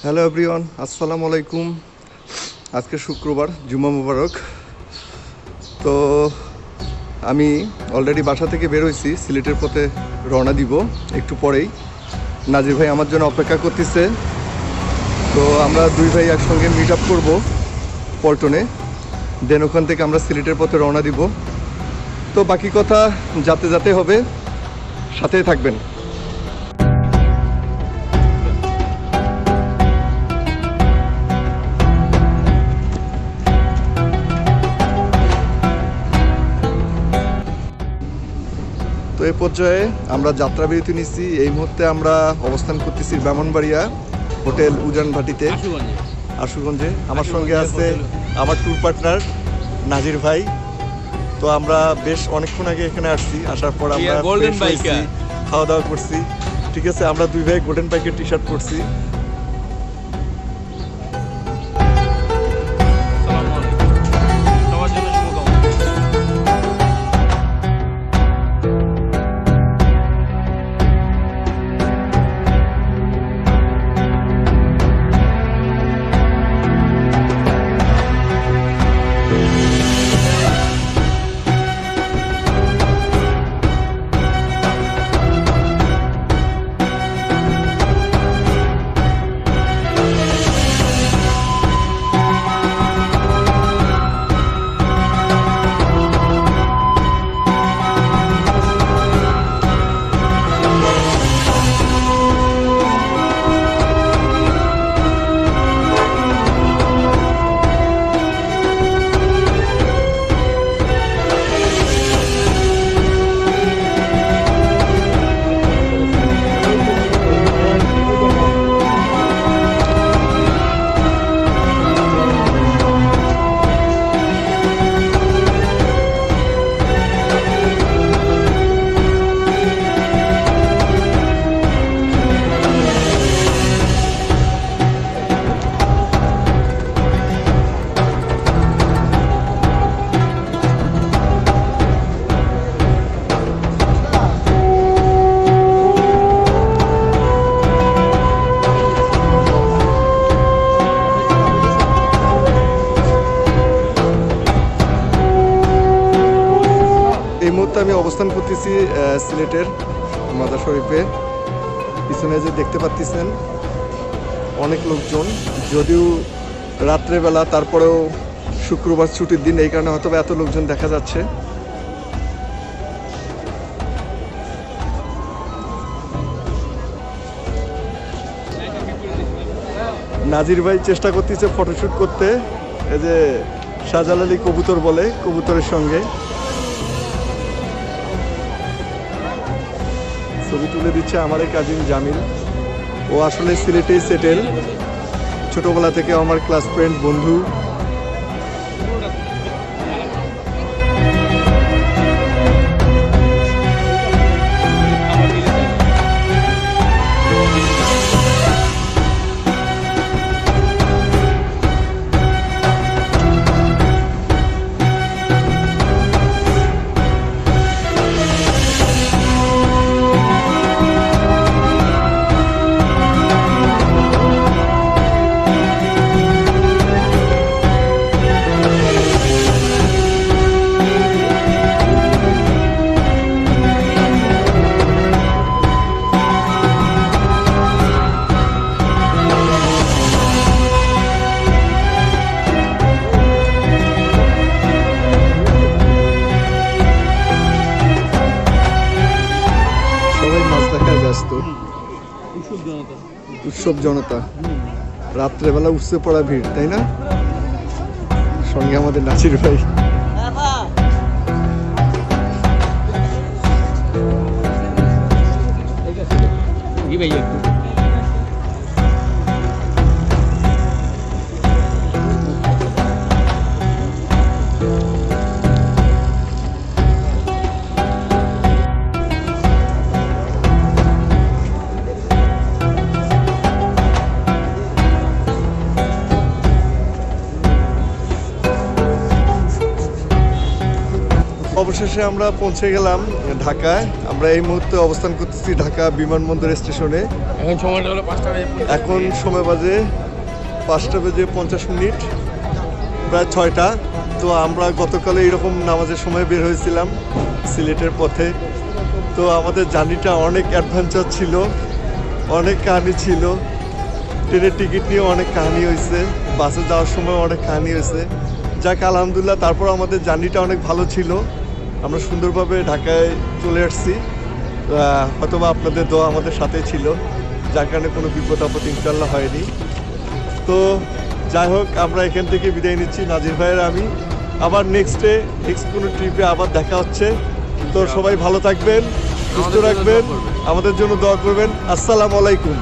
Hello everyone, আসসালামু আলাইকুম। আজকে শুক্রবার, জুমা মুবারক। তো আমি অলরেডি বাসা থেকে বের হয়েছি, সিলেটের পথে রওনা দিব একটু পরেই। নাজির ভাই আমার জন্য অপেক্ষা করতেছে। তো আমরা দুই ভাই একসঙ্গে মিট আপ করবো পল্টনে, দেন ওখান থেকে আমরা সিলেটের পথে রওনা দিব। তো বাকি কথা যাতে যাতে হবে, সাথেই থাকবেন। তো এই পর্যায়ে আমরা যাত্রাবিরতি নিচ্ছি। এই মুহূর্তে আমরা অবস্থান করতেছি ব্রাহ্মণবাড়িয়া হোটেল উজান ভাটিতে, আশুগঞ্জে। আমার সঙ্গে আছে আমার ট্যুর পার্টনার নাজির ভাই। তো আমরা বেশ অনেকক্ষণ আগে এখানে আসছি, আসার পর আমরা ফ্রেশ হয়েছি, খাওয়া দাওয়া করছি। ঠিক আছে, আমরা দুই ভাই গোল্ডেন বাইকের টি শার্ট পরছি। এই মুহূর্তে আমি অবস্থান করতেছি সিলেটের মাজার শরীফে। পিছনে যে দেখতে পাচ্ছেন অনেক লোকজন, যদিও রাত্রেবেলা, তারপরেও শুক্রবার ছুটির দিন, এই কারণে হয়তো এত লোকজন দেখা যাচ্ছে। নাজির ভাই চেষ্টা করতেছে ফটোশুট করতে, এই যে শাহজালালি কবুতর বলে, কবুতরের সঙ্গে ছবি তুলে দিচ্ছে আমার এই কাজিন জামিল। ও আসলে সিলেটেই সেটেল, ছোটবেলা থেকে আমার ক্লাস ফ্রেন্ড, বন্ধু। উৎসব জনতা, রাত্রেবেলা উঠছে পড়া ভিড়, তাই না? সঙ্গে আমাদের নাচির ভাই। অবশেষে আমরা পৌঁছে গেলাম ঢাকায়। আমরা এই মুহূর্তে অবস্থান করতেছি ঢাকা বিমানবন্দর স্টেশনে। এখন সময়টা হলো 5টা বাজে। এখন সময় বাজে 5টা বেজে 50 মিনিট, প্রায় 6টা। তো আমরা গতকালে এরকম নামাজের সময় বের হয়েছিলাম সিলেটের পথে। তো আমাদের জার্নিটা অনেক অ্যাডভেঞ্চার ছিল, অনেক কাহিনী ছিল। ট্রেনের টিকিট নিয়ে অনেক কাহিনী হয়েছে, বাসে যাওয়ার সময় অনেক কাহিনী হয়েছে। যাক আলহামদুলিল্লাহ, তারপর আমাদের জার্নিটা অনেক ভালো ছিল। আমরা সুন্দরভাবে ঢাকায় চলে আসছি। হয়তোবা আপনাদের দোয়া আমাদের সাথে ছিল, যার কারণে কোনো বিপদ আপদ ইনশাল্লাহ হয়নি। তো যাই হোক, আমরা এখান থেকে বিদায় নিচ্ছি, নাজির ভাইয়ের আমি। আবার নেক্সট কোনো ট্রিপে আবার দেখা হচ্ছে। তো সবাই ভালো থাকবেন, সুস্থ রাখবেন, আমাদের জন্য দোয়া করবেন। আসসালামু আলাইকুম।